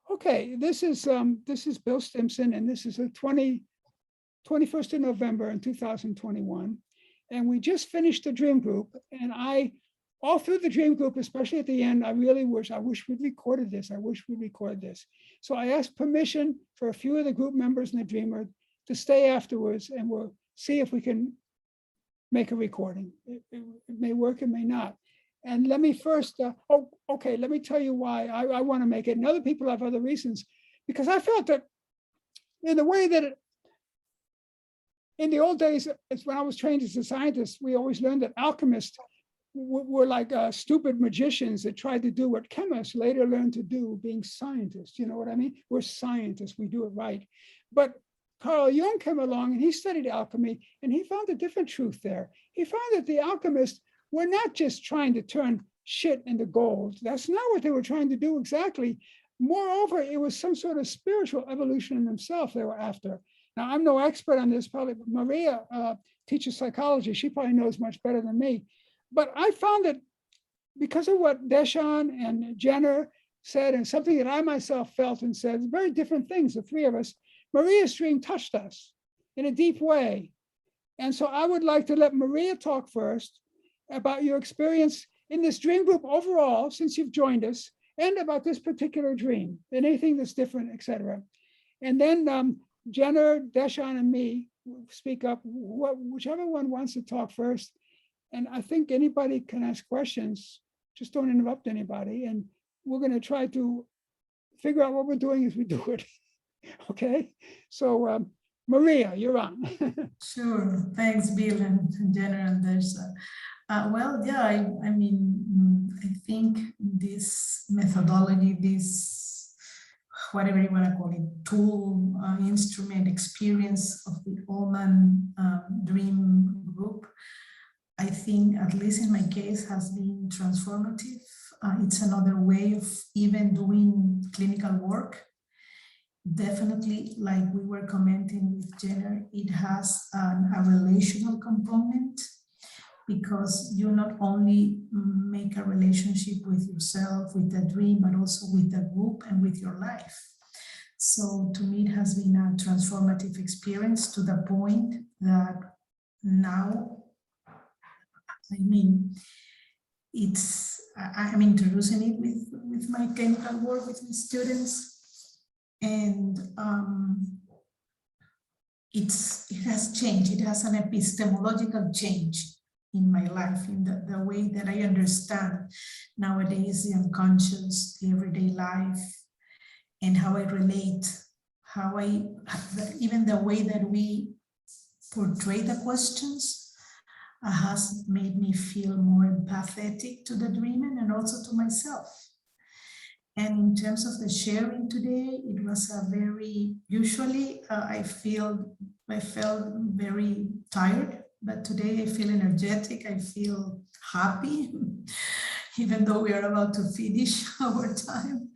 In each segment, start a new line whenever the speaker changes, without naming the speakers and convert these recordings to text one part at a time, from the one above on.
Okay, this is Bill Stimson, and this is the 21st of November in 2021. And we just finished the dream group. And all through the dream group, especially at the end, I wish we'd recorded this. I wish we'd recorded this. So I asked permission for a few of the group members in the dreamer to stay afterwards, and we'll see if we can make a recording. It may work, it may not. And let me first, let me tell you why I want to make it. And other people have other reasons, because I felt that in the way that in the old days, it's when I was trained as a scientist, we always learned that alchemists were like stupid magicians that tried to do what chemists later learned to do, being scientists. You know what I mean? We're scientists, we do it right. But Carl Jung came along and he studied alchemy, and he found a different truth there. He found that the alchemists were not just trying to turn shit into gold. That's not what they were trying to do exactly. Moreover, it was some sort of spiritual evolution in themselves they were after. Now, I'm no expert on this, probably Maria teaches psychology. She probably knows much better than me. But I found that because of what Deshawn and Jenner said, and something that I myself felt and said, very different things, the three of us, Maria's dream touched us in a deep way. And so I would like to let Maria talk first about your experience in this dream group overall, since you've joined us, and about this particular dream, and anything that's different, etc. And then Jenner, Deshawn, and me speak up, whichever one wants to talk first. And I think anybody can ask questions, just don't interrupt anybody. And we're going to try to figure out what we're doing as we do it. Okay, so Maria, you're on.
Sure, thanks, Bill and Jenner and Desha. Well, yeah, I mean, I think this methodology, this, whatever you want to call it, tool, instrument, experience of the Ullman dream group, I think, at least in my case, has been transformative. It's another way of even doing clinical work. Definitely, like we were commenting with Jenner, it has a relational component, because you not only make a relationship with yourself, with the dream, but also with the group and with your life. So to me, it has been a transformative experience, to the point that now, I mean, I'm introducing it with my clinical work with my students, and it has changed. It has an epistemological change in my life, in the way that I understand nowadays the unconscious, the everyday life, and how I relate, even the way that we portray the questions has made me feel more empathetic to the dreamer and also to myself. And in terms of the sharing today, it was a usually I felt very tired, but today I feel energetic, I feel happy, even though we are about to finish our time.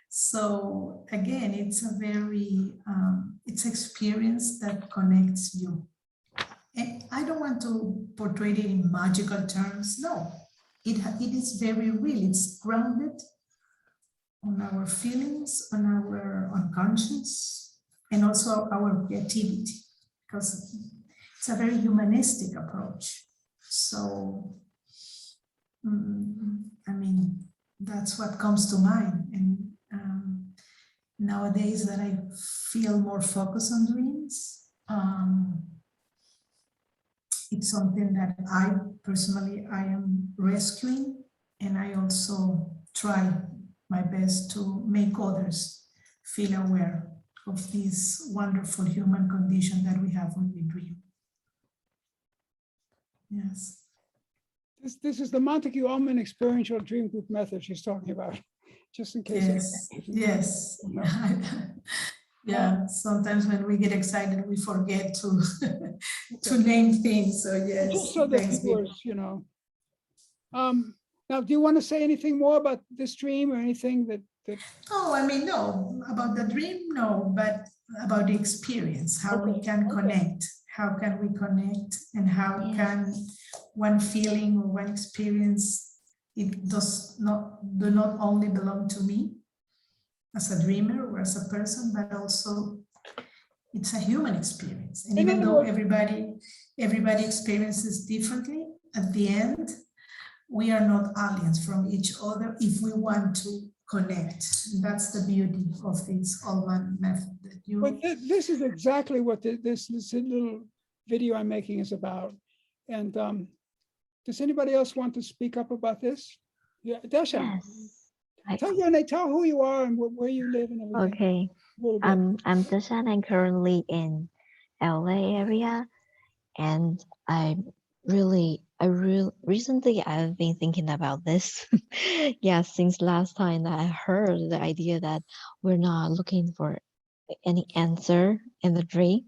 So again, it's a it's experience that connects you. And I don't want to portray it in magical terms. No, it is very real. It's grounded on our feelings, on our unconscious, and also our creativity, because it's a very humanistic approach. So, I mean, that's what comes to mind. And nowadays that I feel more focused on dreams, it's something that I personally am rescuing, and I also try my best to make others feel aware of this wonderful human condition that we have when we dream. Yes.
This is the Montague Ullman experiential dream group method she's talking about, just in case.
Yes. Yeah, sometimes when we get excited, we forget to to name things. So yes,
just so that viewers, you know. Now, do you want to say anything more about this dream or anything that?
Oh, I mean, no, about the dream, no, but about the experience, how we can connect, how can we connect, and how can one feeling or one experience, it do not only belong to me, as a dreamer or as a person, but also it's a human experience. And
In
even
other
though
words,
everybody experiences differently, at the end, we are not aliens from each other if we want to connect. That's the beauty of this Ullman method. That
but
you,
this is exactly what this little video I'm making is about. And does anybody else want to speak up about this? Yeah, Deshan,
Yes.
tell who you are and where you live and everything.
Okay.
A little bit.
I'm Dashan. I'm currently in LA area, and recently I've been thinking about this. Yeah, since last time that I heard the idea that we're not looking for any answer in the dream.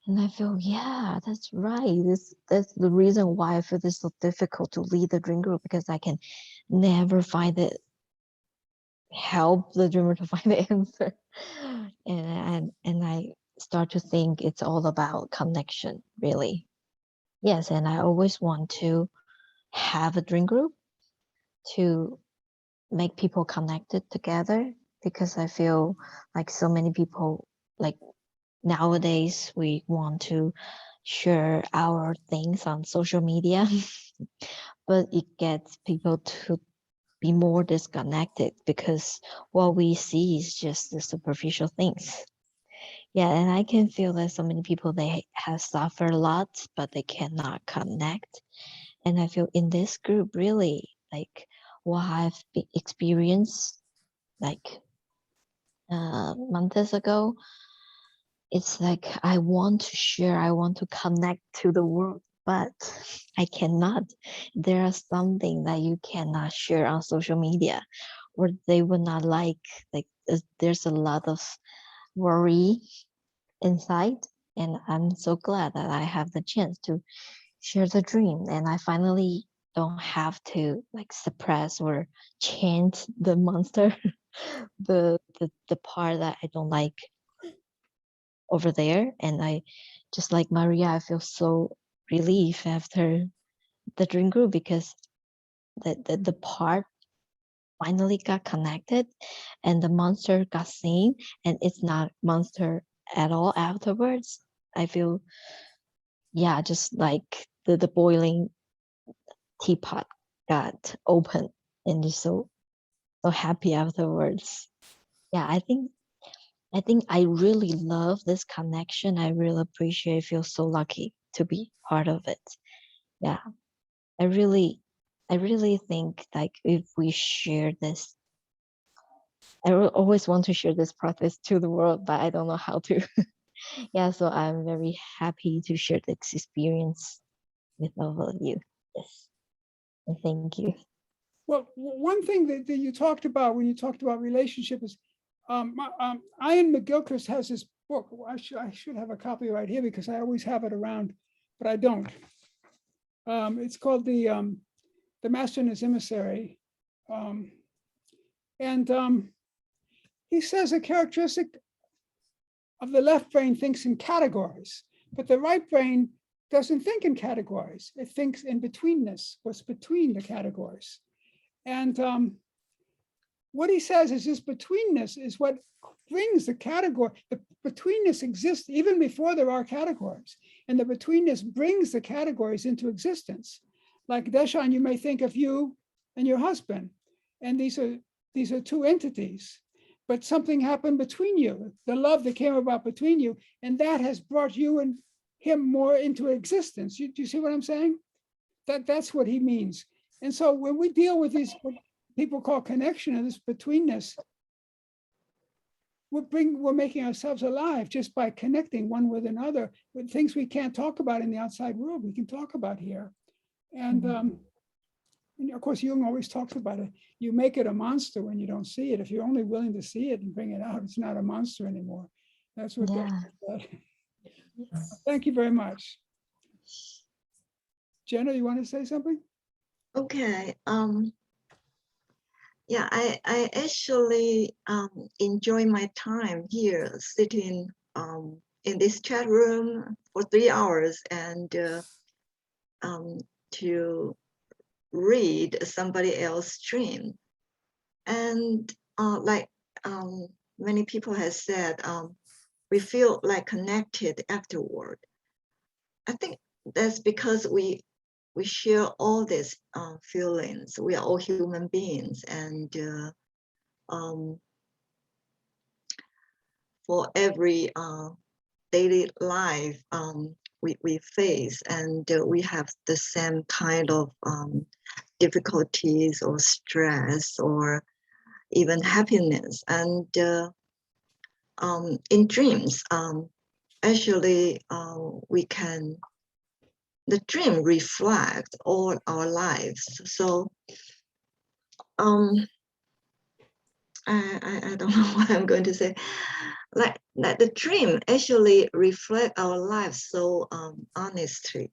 And I feel, yeah, that's right. That's the reason why I feel this so difficult to lead the dream group, because I can never find it, help the dreamer to find the answer. And I start to think it's all about connection, really. Yes, and I always want to have a dream group to make people connected together, because I feel like so many people, like nowadays, we want to share our things on social media, but it gets people to be more disconnected because what we see is just the superficial things. Yeah, and I can feel that so many people, they have suffered a lot, but they cannot connect. And I feel in this group, really, like what I've experienced, like months ago, it's like I want to share, I want to connect to the world, but I cannot. There are something that you cannot share on social media, or they would not like there's a lot of worry inside. And I'm so glad that I have the chance to share the dream, and I finally don't have to like suppress or chant the monster, the part that I don't like over there. And I, just like Maria, I feel so relief after the dream group, because the part finally got connected and the monster got seen, and it's not monster at all afterwards. I feel, yeah, just like the boiling teapot got open, and just so happy afterwards. Yeah, I think I really love this connection. I really appreciate, feel so lucky to be part of it. Yeah, I really think like if we share this, always want to share this process to the world, but I don't know how to. Yeah, so I'm very happy to share this experience with all of you. Yes, and thank you.
Well, one thing that you talked about when you talked about relationship is Ian McGilchrist has this book. I should have a copy right here because I always have it around, but I don't. It's called The Master and His Emissary. And he says a characteristic of the left brain thinks in categories, but the right brain doesn't think in categories. It thinks in betweenness, what's between the categories. And what he says is this betweenness is what brings the category. The betweenness exists even before there are categories. And the betweenness brings the categories into existence. Like Deshan, you may think of you and your husband, and these are two entities, but something happened between you, the love that came about between you, and that has brought you and him more into existence. Do you see what I'm saying? That's what he means. And so when we deal with these, what people call connection and this betweenness, we're making ourselves alive just by connecting one with another with things we can't talk about in the outside world, we can talk about here. And of course, Jung always talks about it. You make it a monster when you don't see it. If you're only willing to see it and bring it out, it's not a monster anymore. That's what
Yeah.
Thank you very much. Jenna, you want to say something?
Okay. Yeah, I actually enjoy my time here sitting in this chat room for 3 hours and to read somebody else's dream. And like many people have said, we feel like connected afterward. I think that's because we share all these feelings. We are all human beings, and for every daily life we face, and we have the same kind of difficulties or stress or even happiness. And in dreams, actually the dream reflects all our lives. So I don't know what I'm going to say. Like the dream actually reflect our lives so honestly.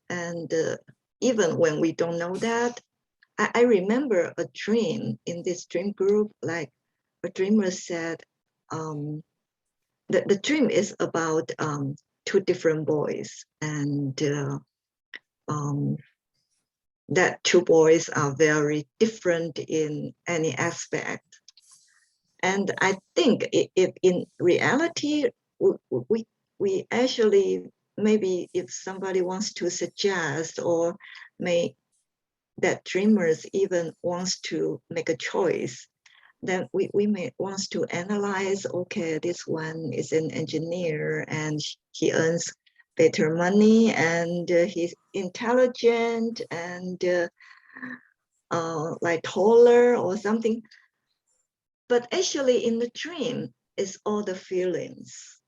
And even when we don't know that, I remember a dream in this dream group, like a dreamer said, the dream is about two different boys, and that two boys are very different in any aspect. And I think if in reality, we actually, maybe if somebody wants to suggest, or that dreamers even wants to make a choice, then we may want to analyze, okay, this one is an engineer and he earns better money, and he's intelligent and like taller or something. But actually in the dream is all the feelings.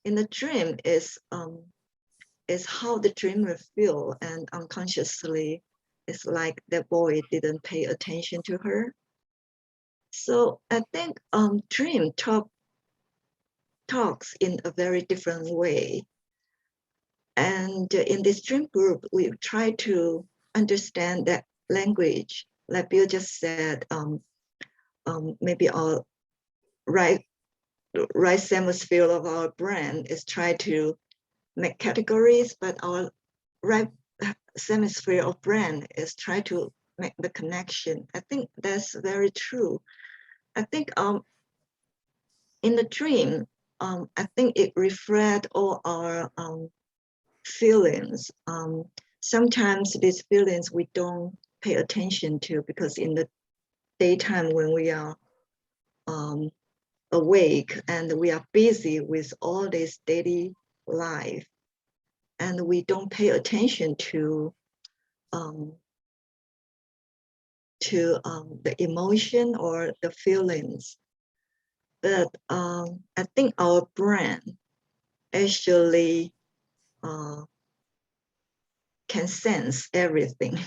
In the dream is how the dreamer feel, and unconsciously it's like the boy didn't pay attention to her. So I think dream talks in a very different way. And in this dream group, we try to understand that language. Like Bill just said, maybe our right hemisphere of our brain is try to make categories, but our right hemisphere of brain is try to make the connection. I think that's very true. I think in the dream, I think it reflects all our feelings. Sometimes these feelings we don't pay attention to, because in the daytime when we are awake and we are busy with all this daily life, and we don't pay attention to the emotion or the feelings. But I think our brain actually can sense everything.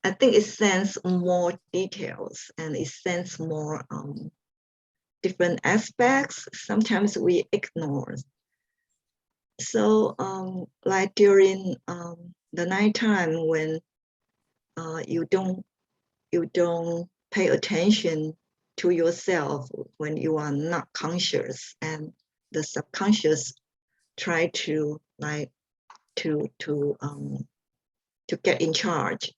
I think it senses more details, and it senses more different aspects. Sometimes we ignore. So like during the nighttime, when you don't pay attention to yourself, when you are not conscious, and the subconscious try to like to get in charge.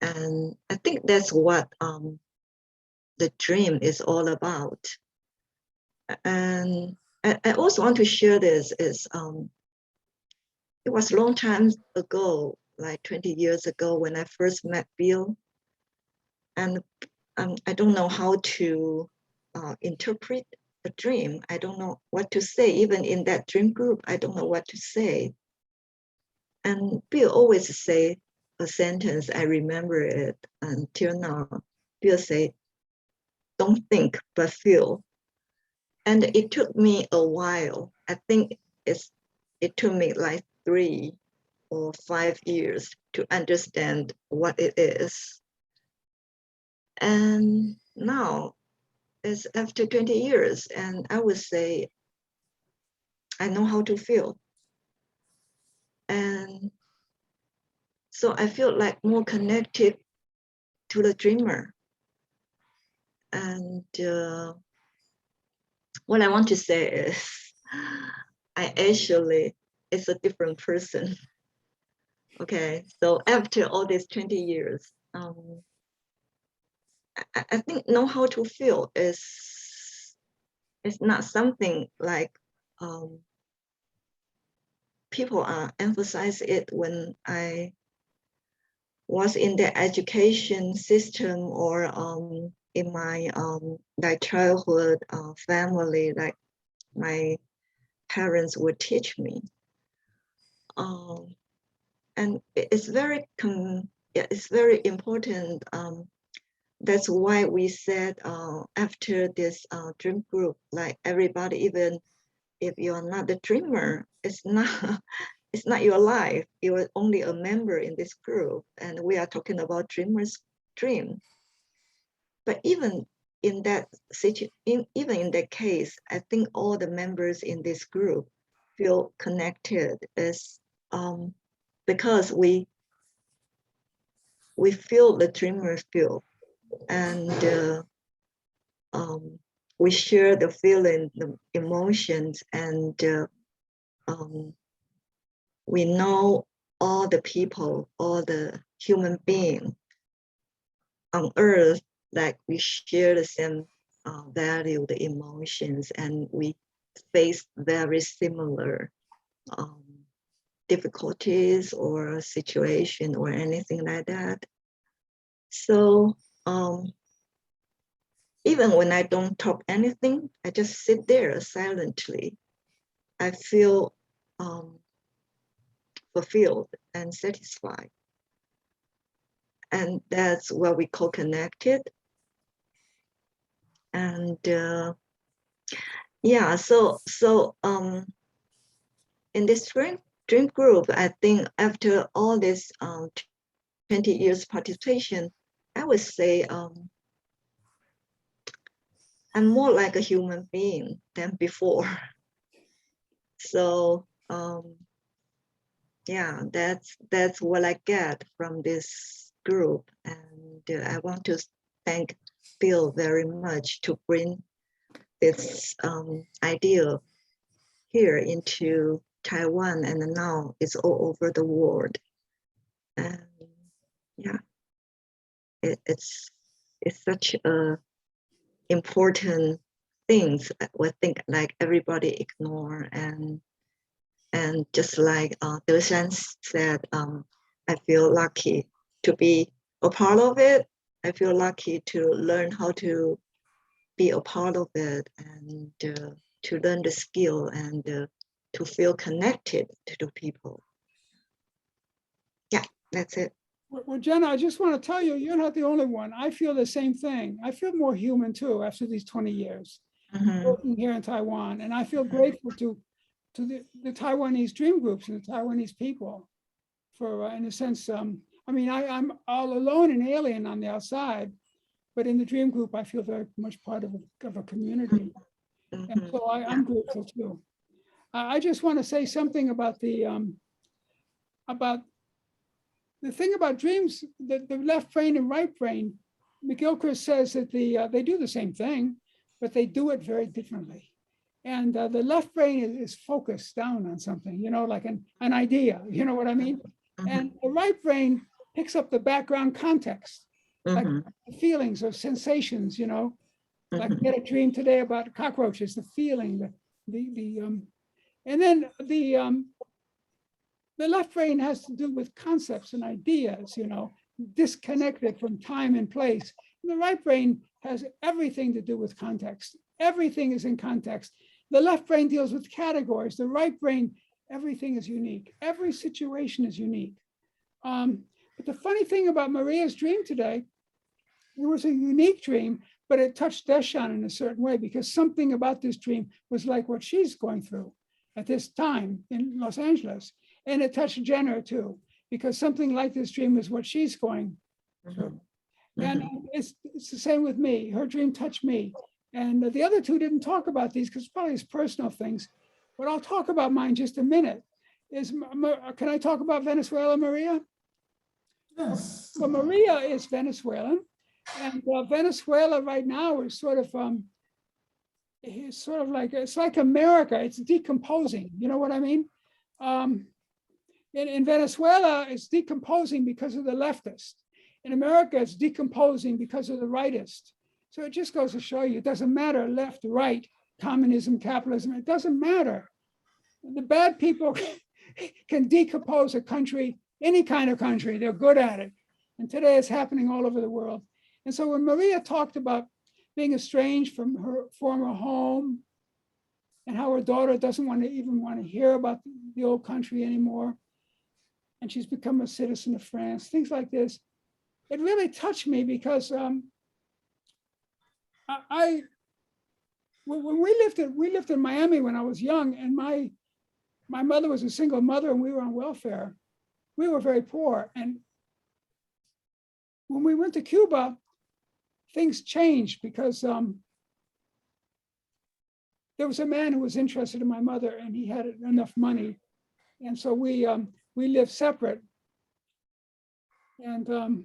And I think that's what the dream is all about. And I also want to share this is it was a long time ago, like 20 years ago, when I first met Bill. And I don't know how to interpret a dream. I don't know what to say. Even in that dream group, I don't know what to say. And Bill always say a sentence, I remember it until now. Bill say, don't think, but feel. And it took me a while. I think it took me like 3 or 5 years to understand what it is. And now it's after 20 years, and I would say I know how to feel. And so I feel like more connected to the dreamer. And what I want to say is I actually is a different person. Okay, so after all these 20 years, I think know how to feel is not something like people emphasize it when I was in the education system or in my like childhood family, like my parents would teach me. And it's very important. That's why we said after this dream group, like everybody, even if you're not the dreamer, it's not your life. You're only a member in this group, and we are talking about dreamers' dream. But even in that even in that case, I think all the members in this group feel connected, is because we feel the dreamers feel, and we share the feeling, the emotions, and we know all the people, all the human beings on earth, like we share the same value, the emotions, and we face very similar difficulties or situation or anything like that. So even when I don't talk anything, I just sit there silently. I feel fulfilled and satisfied. And that's what we call connected. And yeah, so in this dream group, I think after all this 20 years participation, I would say I'm more like a human being than before. So yeah, that's what I get from this group, and I want to thank Bill very much to bring this idea here into Taiwan, and now it's all over the world. And yeah, it's such a important things I think like everybody ignore, and just like Deushan said, I feel lucky to be a part of it. I feel lucky to learn how to be a part of it, and to learn the skill, and to feel connected to the people. Yeah, that's it.
Well, Jenna, I just want to tell you, you're not the only one. I feel the same thing. I feel more human too after these 20 years working here in Taiwan. And I feel grateful to the Taiwanese dream groups and the Taiwanese people for, in a sense, I mean, I'm all alone and alien on the outside, but in the dream group, I feel very much part of a community. And so I'm grateful too. I just want to say something about the thing about dreams, the left brain and right brain. McGilchrist says that they do the same thing, but they do it very differently. And the left brain is focused down on something, you know, like an idea, you know what I mean? And the right brain picks up the background context, like feelings or sensations, you know, like we had a dream today about cockroaches, the feeling, and then the left brain has to do with concepts and ideas, you know, disconnected from time and place. And the right brain has everything to do with context. Everything is in context. The left brain deals with categories. The right brain, everything is unique. Every situation is unique. But the funny thing about Maria's dream today, it was a unique dream, but it touched Deshan in a certain way because something about this dream was like what she's going through at this time in Los Angeles. And it touched Jenna too, because something like this dream is what she's going through. And it's the same with me. Her dream touched me. And the other two didn't talk about these because probably it's personal things, but I'll talk about mine just a minute. Can I talk about Venezuela, Maria?
Yes.
So Maria is Venezuelan, and Venezuela right now is sort of like, it's like America. It's decomposing. You know what I mean? In Venezuela, it's decomposing because of the leftists. In America, it's decomposing because of the rightist. So it just goes to show you, it doesn't matter left, right, communism, capitalism, it doesn't matter. The bad people can decompose a country, any kind of country, they're good at it. And today it's happening all over the world. And so when Maria talked about being estranged from her former home and how her daughter doesn't even want to hear about the old country anymore, and she's become a citizen of France, things like this, it really touched me because when we lived in Miami when I was young, and my mother was a single mother and we were on welfare. We were very poor. And when we went to Cuba, things changed because there was a man who was interested in my mother and he had enough money. And so we lived separate. And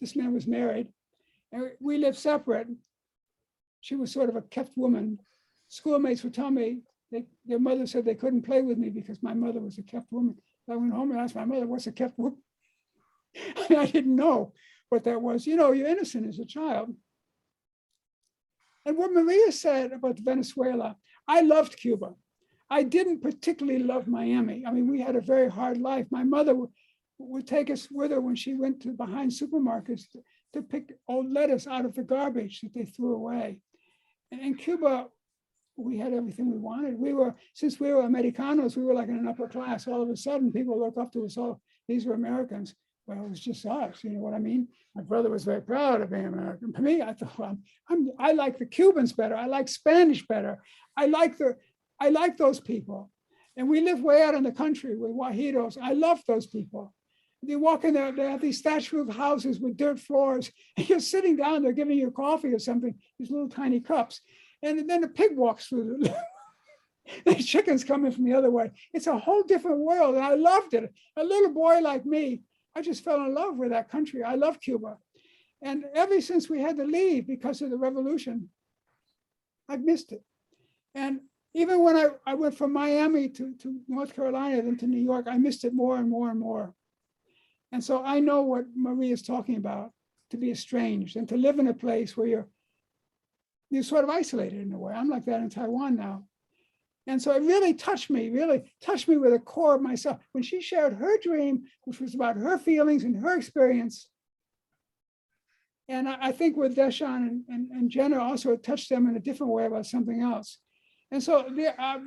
this man was married and we lived separate. She was sort of a kept woman. Schoolmates would tell me, their mother said they couldn't play with me because my mother was a kept woman. I went home and asked my mother, what's a kept woman? I didn't know what that was. You know, you're innocent as a child. And what Maria said about Venezuela, I loved Cuba. I didn't particularly love Miami. I mean, we had a very hard life. My mother would take us with her when she went to behind supermarkets to pick old lettuce out of the garbage that they threw away. And in Cuba, we had everything we wanted. Since we were Americanos, we were like in an upper class. All of a sudden, people look up to us, oh, these were Americans. Well, it was just us, you know what I mean? My brother was very proud of being American. For me, I thought, well, I like the Cubans better. I like Spanish better. I like those people. And we live way out in the country with Wajidos. I love those people. They walk in there, they have these thatch roof houses with dirt floors. And you're sitting down, they're giving you coffee or something, these little tiny cups. And then the pig walks through the chickens coming from the other way. It's a whole different world. And I loved it. A little boy like me, I just fell in love with that country. I love Cuba. And ever since we had to leave because of the revolution, I've missed it. And even when I went from Miami to North Carolina, then to New York, I missed it more and more and more. And so I know what Maria is talking about, to be estranged and to live in a place where you're sort of isolated in a way. I'm like that in Taiwan now. And so it really touched me with the core of myself. When she shared her dream, which was about her feelings and her experience. And I think with Deshan and Jenna also, it touched them in a different way about something else. And so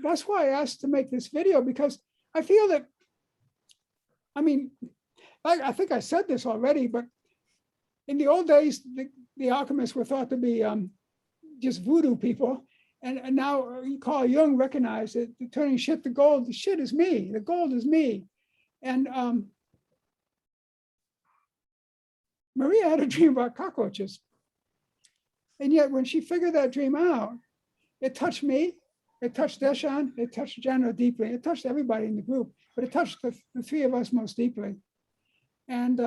that's why I asked to make this video, because I feel that, I mean, I think I said this already, but in the old days, the alchemists were thought to be just voodoo people. And now Carl Jung recognized that turning shit to gold, the shit is me, the gold is me. And Maria had a dream about cockroaches. And yet when she figured that dream out, it touched me, it touched Deshan, it touched Jenna deeply, it touched everybody in the group, but it touched the three of us most deeply. And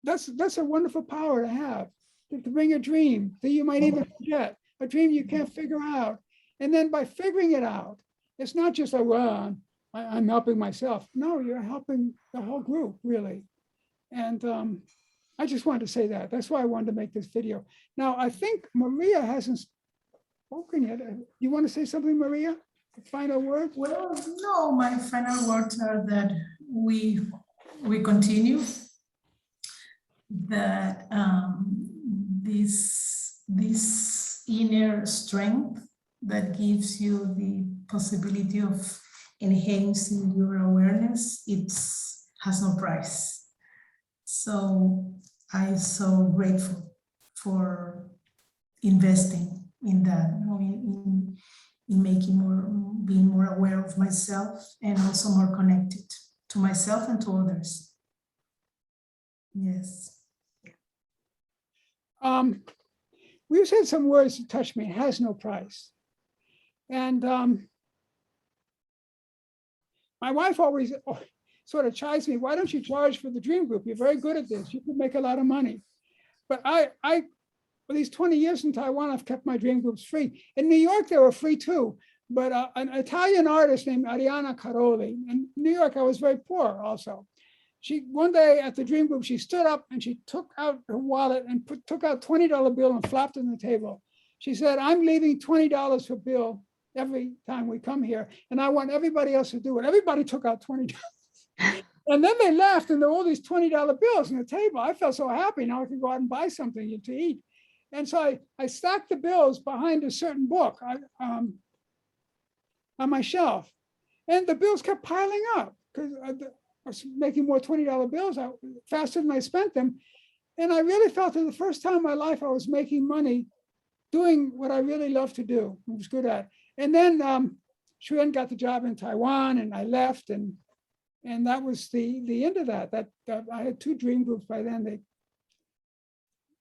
that's a wonderful power to have, to bring a dream that you might even forget, a dream you can't figure out. And then by figuring it out, it's not just like, well, I'm helping myself. No, you're helping the whole group, really. And I just wanted to say that. That's why I wanted to make this video. Now, I think Maria hasn't spoken yet. You want to say something, Maria? The final word?
Well, no, my final words are that we continue, that this inner strength that gives you the possibility of enhancing your awareness, has no price. So I'm so grateful for investing in that, in making being more aware of myself and also more connected to myself and to others. Yes.
We've said some words that touch me. It has no price. And my wife always sort of chides me, why don't you charge for the dream group? You're very good at this. You could make a lot of money. But for these 20 years in Taiwan, I've kept my dream groups free. In New York, they were free too. But an Italian artist named Ariana Caroli, in New York, I was very poor also. one day at the dream group, she stood up and she took out her wallet and took out $20 bill and flopped it on the table. She said, I'm leaving $20 for Bill every time we come here, and I want everybody else to do it. Everybody took out $20. And then they laughed, and there were all these $20 bills on the table. I felt so happy. Now I can go out and buy something to eat. And so I stacked the bills behind a certain book on my shelf. And the bills kept piling up because I was making more $20 bills faster than I spent them. And I really felt for the first time in my life I was making money doing what I really love to do, I was good at. And then Shuyen got the job in Taiwan, and I left, and that was the end of that. I had 2 dream groups by then.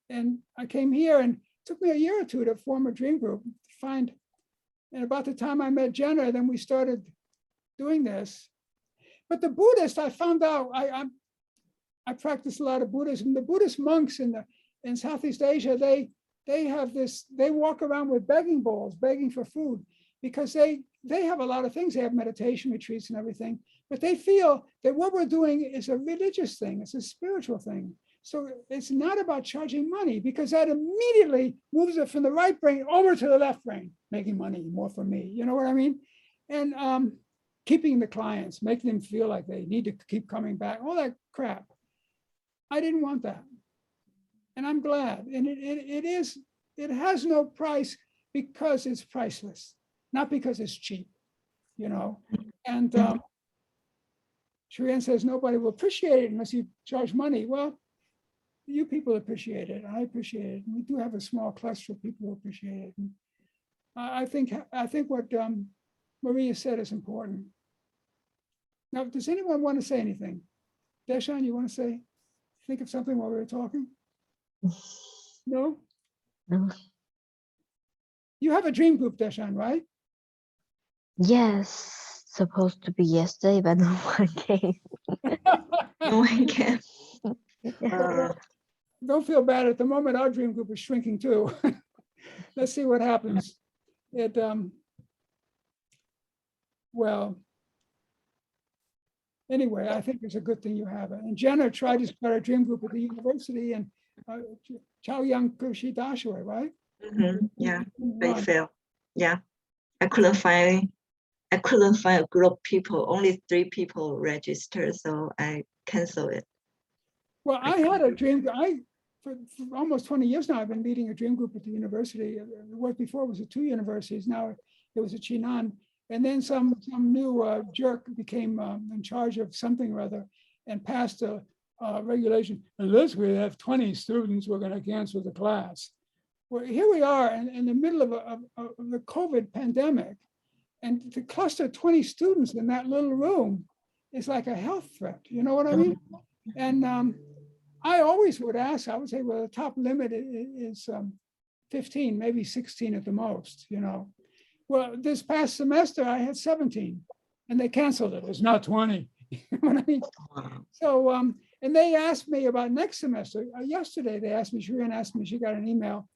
And I came here, and it took me a year or 2 to form a dream group, and about the time I met Jenna, then we started doing this. But the Buddhist, I found out, I practice a lot of Buddhism. The Buddhist monks in Southeast Asia, they have this, they walk around with begging bowls, begging for food, because they have a lot of things. They have meditation retreats and everything, but they feel that what we're doing is a religious thing, it's a spiritual thing. So it's not about charging money, because that immediately moves it from the right brain over to the left brain, making money more for me, you know what I mean? And keeping the clients, making them feel like they need to keep coming back, all that crap. I didn't want that. And I'm glad. And it has no price because it's priceless, not because it's cheap, you know? And Shuyen says nobody will appreciate it unless you charge money. Well, you people appreciate it. I appreciate it. We do have a small cluster of people who appreciate it. And I think what Maria said is important. Now, does anyone want to say anything? Deshan, you want to think of something while we were talking? No?
No.
You have a dream group, Deshan, right?
Yes, supposed to be yesterday, but no one came.
No one can.
Don't feel bad. At the moment, our dream group is shrinking too. Let's see what happens. Well, anyway, I think it's a good thing you have it. And Jenna tried to start a dream group at the university, and Chaoyang Kushi Dashue, right?
Yeah, they failed. Yeah, I couldn't find a group of people. Only 3 people registered, so I canceled it.
Well, I had a dream. For almost 20 years now, I've been leading a dream group at the university. What before was at 2 universities. Now it was at Chinan. And then some new jerk became in charge of something or other and passed a regulation. Unless we have 20 students, we're going to cancel the class. Well, here we are in the middle of the COVID pandemic, and to cluster 20 students in that little room is like a health threat. You know what I mean? And I always would ask, I would say, well, the top limit is 15, maybe 16 at the most, you know. Well, this past semester, I had 17, and they canceled it. It's not 20. You know what I mean? So, and they asked me about next semester. Yesterday, they asked me, Shuyen asked me, she got an email.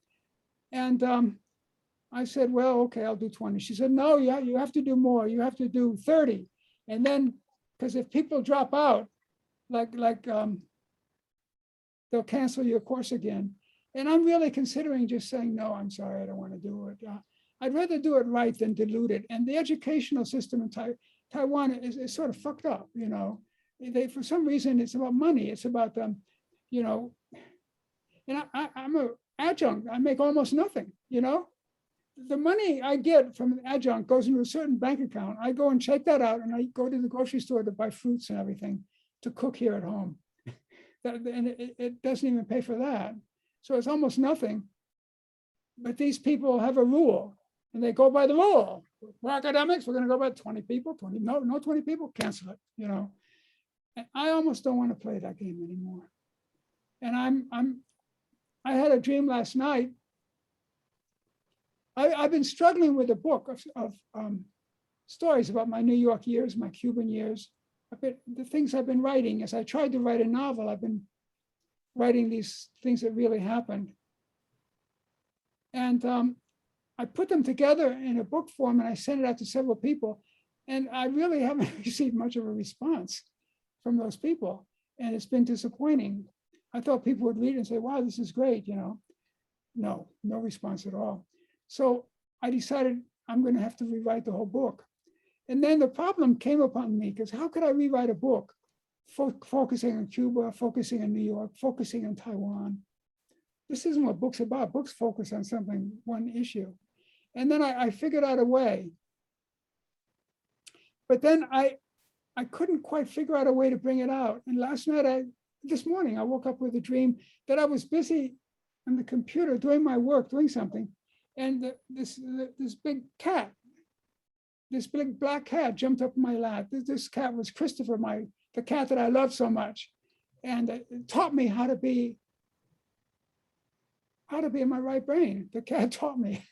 And I said, well, okay, I'll do 20. She said, no, yeah, you have to do more. You have to do 30. And then, because if people drop out, they'll cancel your course again. And I'm really considering just saying, no, I'm sorry, I don't want to do it. I'd rather do it right than dilute it. And the educational system in Taiwan is sort of fucked up, you know. For some reason, it's about money. It's about them, you know. And I'm an adjunct. I make almost nothing, you know. The money I get from an adjunct goes into a certain bank account. I go and check that out, and I go to the grocery store to buy fruits and everything to cook here at home. And it doesn't even pay for that. So it's almost nothing. But these people have a rule, and they go by the rule. For academics, we're going to go by 20 people, no 20 people, cancel it, you know. And I almost don't want to play that game anymore. And I had a dream last night. I've been struggling with a book of stories about my New York years, my Cuban years. The things I've been writing. As I tried to write a novel, I've been writing these things that really happened. And I put them together in a book form, and I sent it out to several people. And I really haven't received much of a response from those people. And it's been disappointing. I thought people would read it and say, wow, this is great, you know. No response at all. So I decided I'm going to have to rewrite the whole book. And then the problem came upon me, because how could I rewrite a book focusing on Cuba, focusing on New York, focusing on Taiwan? This isn't what books are about. Books focus on something, one issue. And then I figured out a way. But then I couldn't quite figure out a way to bring it out. And this morning, I woke up with a dream that I was busy on the computer doing my work, doing something. And this big cat, this big black cat jumped up in my lap. This cat was Christopher, the cat that I love so much. And it taught me how to be in my right brain. The cat taught me,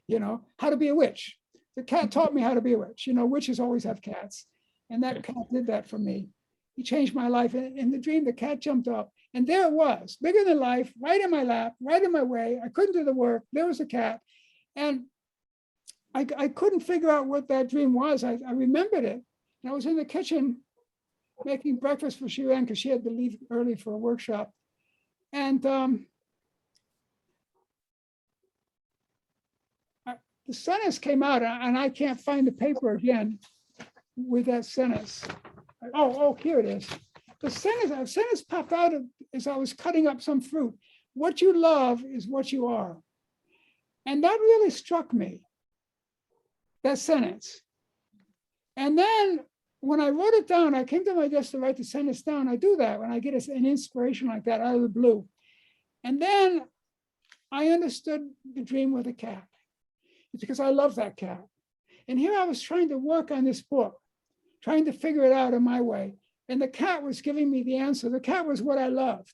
you know, how to be a witch. The cat taught me how to be a witch. You know, witches always have cats. And that cat did that for me. He changed my life. In the dream, the cat jumped up. And there it was, bigger than life, right in my lap, right in my way. I couldn't do the work. There was a cat. And I couldn't figure out what that dream was. I remembered it. And I was in the kitchen making breakfast for Shiren because she had to leave early for a workshop. And the sentence came out, and I can't find the paper again with that sentence. Oh, here it is. The sentence popped out as I was cutting up some fruit. What you love is what you are. And that really struck me, that sentence. And then when I wrote it down, I came to my desk to write the sentence down. I do that when I get an inspiration like that out of the blue. And then I understood the dream with the cat. It's because I love that cat. And here I was trying to work on this book, trying to figure it out in my way. And the cat was giving me the answer. The cat was what I loved.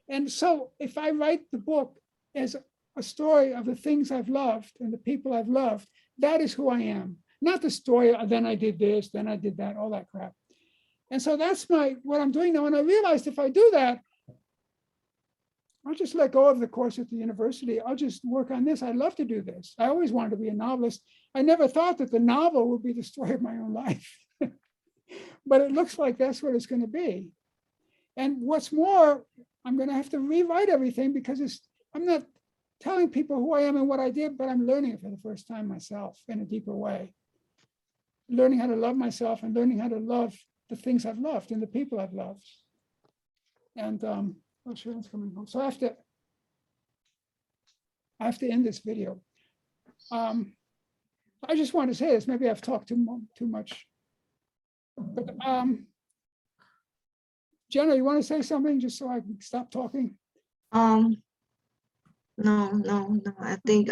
And so if I write the book as a story of the things I've loved and the people I've loved, that is who I am. Not the story, then I did this, then I did that, all that crap. And so that's what I'm doing now. And I realized if I do that, I'll just let go of the course at the university. I'll just work on this. I love to do this. I always wanted to be a novelist. I never thought that the novel would be the story of my own life. But it looks like that's what it's going to be. And what's more, I'm going to have to rewrite everything because I'm not telling people who I am and what I did, but I'm learning it for the first time myself in a deeper way. Learning how to love myself and learning how to love the things I've loved and the people I've loved. And oh, Sharon's coming home. So I have to end this video. I just want to say this. Maybe I've talked too much. But Jenna, you want to say something just so I can stop talking?
No. I think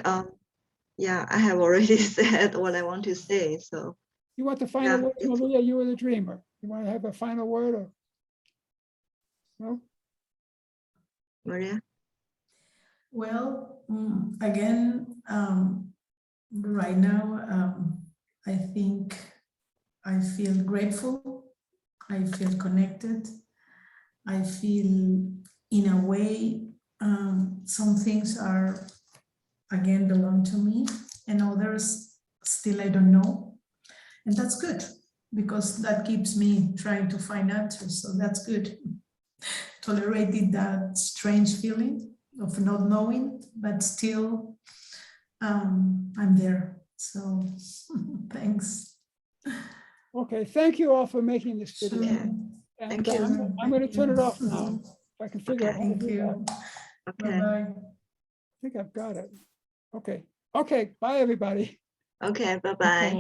yeah, I have already said what I want to say. So
You want the final word, Maria? You were the dreamer. You want to have a final word, or no?
Maria?
Well, again, right now, I think I feel grateful. I feel connected. I feel, in a way, some things are, again, belong to me, and others still I don't know. And that's good, because that keeps me trying to find answers. So that's good. Tolerated that strange feeling of not knowing, but still I'm there. So thanks.
Okay, thank you all for making this video.
Yeah.
And
Thank you.
I'm going to turn it off now. If I can figure out how to
Thank
do
you.
that.
Okay.
Bye-bye.
I think I've got it. Okay. Okay. Bye, everybody.
Okay. Bye-bye.
Okay.